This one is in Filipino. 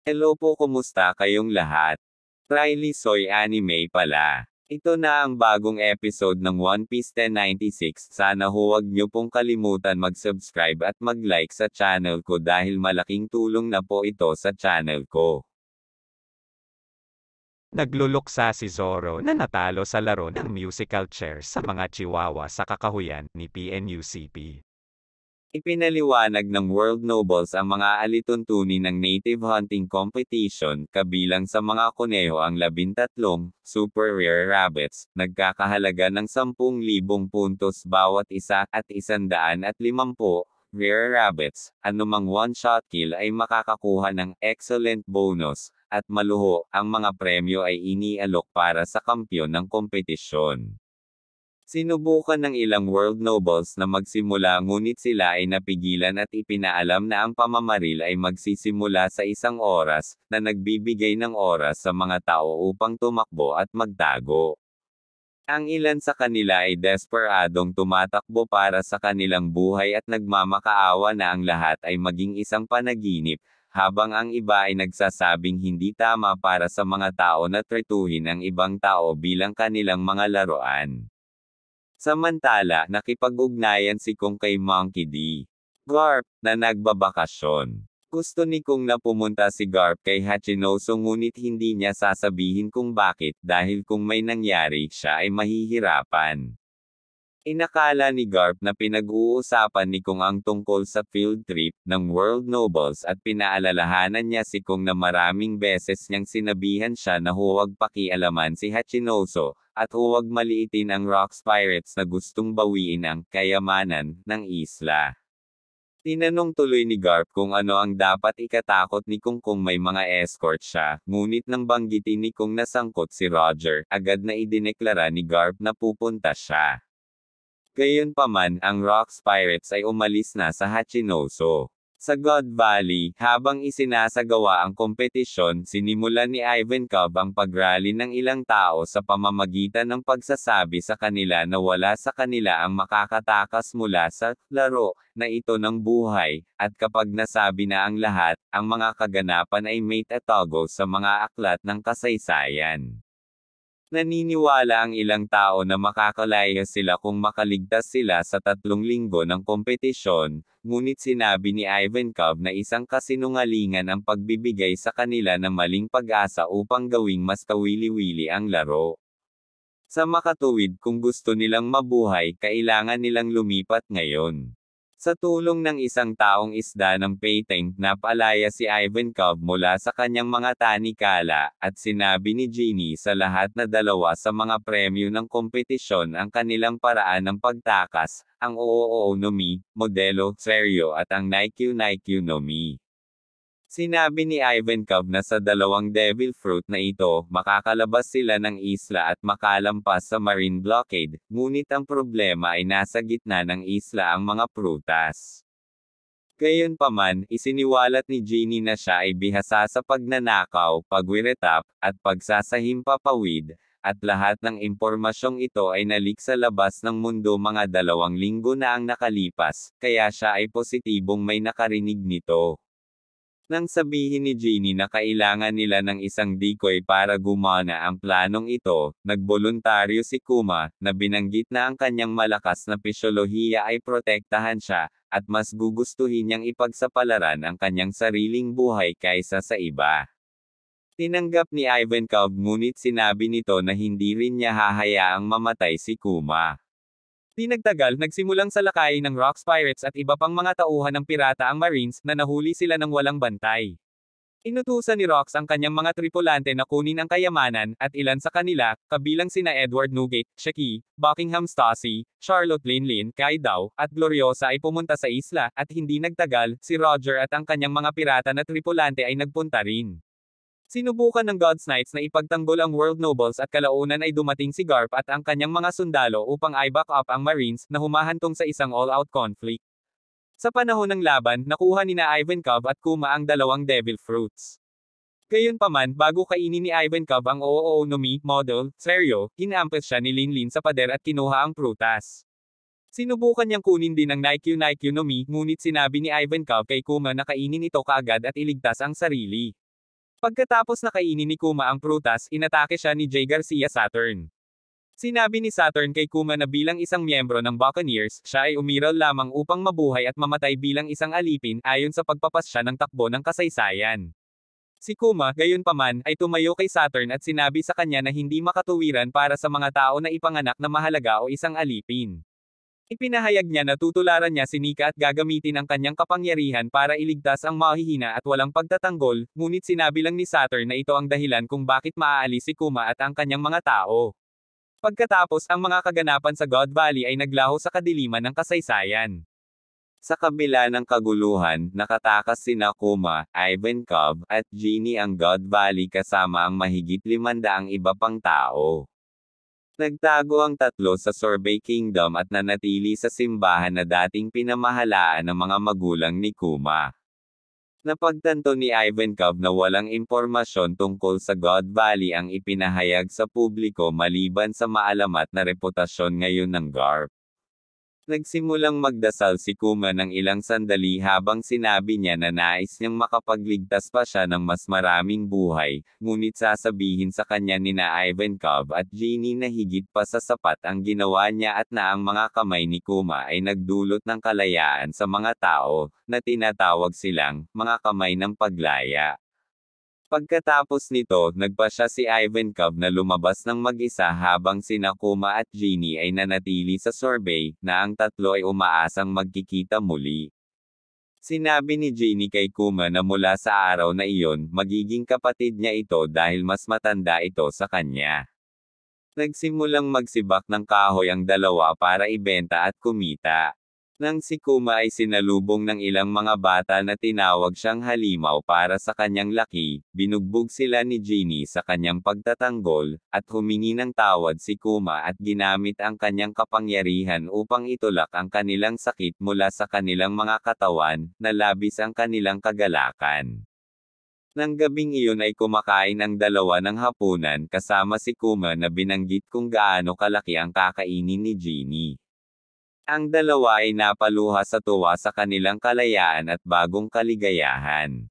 Hello po, kumusta kayong lahat? Riley Soy Anime pala. Ito na ang bagong episode ng One Piece 1096. Sana huwag niyo pong kalimutan mag-subscribe at mag-like sa channel ko dahil malaking tulong na po ito sa channel ko. Nagluluksa si Zoro na natalo sa laro ng musical chairs sa mga chihuahua sa kakahuyan ni PNUCP. Ipinaliwanag ng World Nobles ang mga alituntunin ng native hunting competition, kabilang sa mga kuneho ang 13 super rare rabbits, nagkakahalaga ng 10,000 puntos bawat isa, at 150 rare rabbits. Anumang one-shot kill ay makakakuha ng excellent bonus, at maluho, ang mga premyo ay inialok para sa kampyon ng kompetisyon. Sinubukan ng ilang world nobles na magsimula ngunit sila ay napigilan at ipinaalam na ang pamamaril ay magsisimula sa 1 oras, na nagbibigay ng oras sa mga tao upang tumakbo at magtago. Ang ilan sa kanila ay desperadong tumatakbo para sa kanilang buhay at nagmamakaawa na ang lahat ay maging isang panaginip, habang ang iba ay nagsasabing hindi tama para sa mga tao na tretuhin ang ibang tao bilang kanilang mga laruan. Samantala, nakipag-ugnayan si Kong kay Monkey D. Garp, na nagbabakasyon. Gusto ni Kong na pumunta si Garp kay Hachinoso ngunit hindi niya sasabihin kung bakit dahil kung may nangyari siya ay mahihirapan. Inakala ni Garp na pinag-uusapan ni Kong ang tungkol sa field trip ng World Nobles at pinaalalahanan niya si Kong na maraming beses niyang sinabihan siya na huwag pakialaman si Hachinoso, at huwag maliitin ang Rocks Pirates na gustong bawiin ang kayamanan ng isla. Tinanong tuloy ni Garp kung ano ang dapat ikatakot ni Kong kung may mga escort siya, ngunit nang banggitin ni Kong na sangkot si Roger, agad na idineklara ni Garp na pupunta siya. Gayunpaman, ang Rocks Pirates ay umalis na sa Hachinoso. Sa God Valley, habang isinasagawa ang kompetisyon, sinimulan ni Ivankov ang pagrally ng ilang tao sa pamamagitan ng pagsasabi sa kanila na wala sa kanila ang makakatakas mula sa laro na ito ng buhay, at kapag nasabi na ang lahat, ang mga kaganapan ay may tatago sa mga aklat ng kasaysayan. Naniniwala ang ilang tao na makakalaya sila kung makaligtas sila sa 3 linggo ng kompetisyon, ngunit sinabi ni Ivankov na isang kasinungalingan ang pagbibigay sa kanila ng maling pag-asa upang gawing mas kawili-wili ang laro. Sa makatuwid, kung gusto nilang mabuhay, kailangan nilang lumipat ngayon. Sa tulong ng isang taong isda ng Payteng, napalaya si Ivankov mula sa kanyang mga tanikala, at sinabi ni Genie sa lahat na 2 sa mga premyo ng kompetisyon ang kanilang paraan ng pagtakas, ang Oo no Mi, Modelo, Seryo at ang Naikyu no Mi. Sinabi ni Ivankov na sa 2 Devil Fruit na ito, makakalabas sila ng isla at makalampas sa marine blockade, ngunit ang problema ay nasa gitna ng isla ang mga prutas. Gayunpaman, isiniwalat ni Genie na siya ay bihasa sa pagnanakaw, pagwiretap, at pagsasahimpapawid, at lahat ng impormasyong ito ay nalik sa labas ng mundo mga 2 linggo na ang nakalipas, kaya siya ay positibong may nakarinig nito. Nang sabihin ni Genie na kailangan nila ng isang decoy para gumana ang planong ito, nagboluntaryo si Kuma, na binanggit na ang kanyang malakas na pisyolohiya ay protektahan siya, at mas gugustuhin niyang ipagsapalaran ang kanyang sariling buhay kaysa sa iba. Tinanggap ni Ivankov ngunit sinabi nito na hindi rin niya hahayaang mamatay si Kuma. Di nagtagal, nagsimulang salakayin ng Rocks Pirates at iba pang mga tauhan ng pirata ang Marines na nahuli sila ng walang bantay. Inutusan ni Rocks ang kanyang mga tripulante na kunin ang kayamanan, at ilan sa kanila, kabilang sina Edward Newgate, Shaki, Buckingham Stasi, Charlotte Linlin, Kai Dao, at Gloriosa ay pumunta sa isla, at hindi nagtagal, si Roger at ang kanyang mga pirata na tripulante ay nagpunta rin. Sinubukan ng God's Knights na ipagtanggol ang World Nobles at kalaunan ay dumating si Garp at ang kanyang mga sundalo upang i-back up ang Marines na humahantong sa isang all-out conflict. Sa panahon ng laban, nakuha ni Ivankov at Kuma ang 2 Devil Fruits. Gayunpaman, bago kainin ni Ivankov ang Oo no Mi, Model, Seryo, inampes siya ni Linlin sa pader at kinuha ang prutas. Sinubukan niyang kunin din ang Naikyu no Mi, ngunit sinabi ni Ivankov kay Kuma na kainin ito kaagad at iligtas ang sarili. Pagkatapos na kainin ni Kuma ang prutas, inatake siya ni Jay Garcia Saturn. Sinabi ni Saturn kay Kuma na bilang isang miyembro ng Buccaneers, siya ay umiral lamang upang mabuhay at mamatay bilang isang alipin ayon sa pagpapasya ng takbo ng kasaysayan. Si Kuma, gayunpaman, ay tumayo kay Saturn at sinabi sa kanya na hindi makatuwiran para sa mga tao na ipanganak na mahalaga o isang alipin. Ipinahayag niya na tutularan niya si Nika at gagamitin ang kanyang kapangyarihan para iligtas ang mahihina at walang pagtatanggol, ngunit sinabi lang ni Saturn na ito ang dahilan kung bakit maaalis si Kuma at ang kanyang mga tao. Pagkatapos ang mga kaganapan sa God Valley ay naglaho sa kadiliman ng kasaysayan. Sa kabila ng kaguluhan, nakatakas sina Kuma, Ivankov, at Genie ang God Valley kasama ang mahigit 500 iba pang tao. Nagtago ang tatlo sa Sorbet Kingdom at nanatili sa simbahan na dating pinamahalaan ng mga magulang ni Kuma. Napagtanto ni Ivankov na walang impormasyon tungkol sa God Valley ang ipinahayag sa publiko maliban sa maalamat na reputasyon ngayon ng GARP. Nagsimulang magdasal si Kuma ng ilang sandali habang sinabi niya na nais niyang makapagligtas pa siya ng mas maraming buhay, ngunit sasabihin sa kanya nina Ivankov at Genie na higit pa sa sapat ang ginawa niya at na ang mga kamay ni Kuma ay nagdulot ng kalayaan sa mga tao, na tinatawag silang mga kamay ng paglaya. Pagkatapos nito, nagpasya si Ivankov na lumabas ng mag-isa habang sina Kuma at Genie ay nanatili sa Sorbet, na ang tatlo ay umaasang magkikita muli. Sinabi ni Genie kay Kuma na mula sa araw na iyon, magiging kapatid niya ito dahil mas matanda ito sa kanya. Nagsimulang magsibak ng kahoy ang dalawa para ibenta at kumita. Nang si Kuma ay sinalubong ng ilang mga bata na tinawag siyang halimaw para sa kanyang laki, binugbog sila ni Genie sa kanyang pagtatanggol, at humingi ng tawad si Kuma at ginamit ang kanyang kapangyarihan upang itulak ang kanilang sakit mula sa kanilang mga katawan, na labis ang kanilang kagalakan. Nang gabing iyon ay kumakain ang dalawa ng hapunan kasama si Kuma na binanggit kung gaano kalaki ang kakainin ni Genie. Ang dalawa ay napaluha sa tuwa sa kanilang kalayaan at bagong kaligayahan.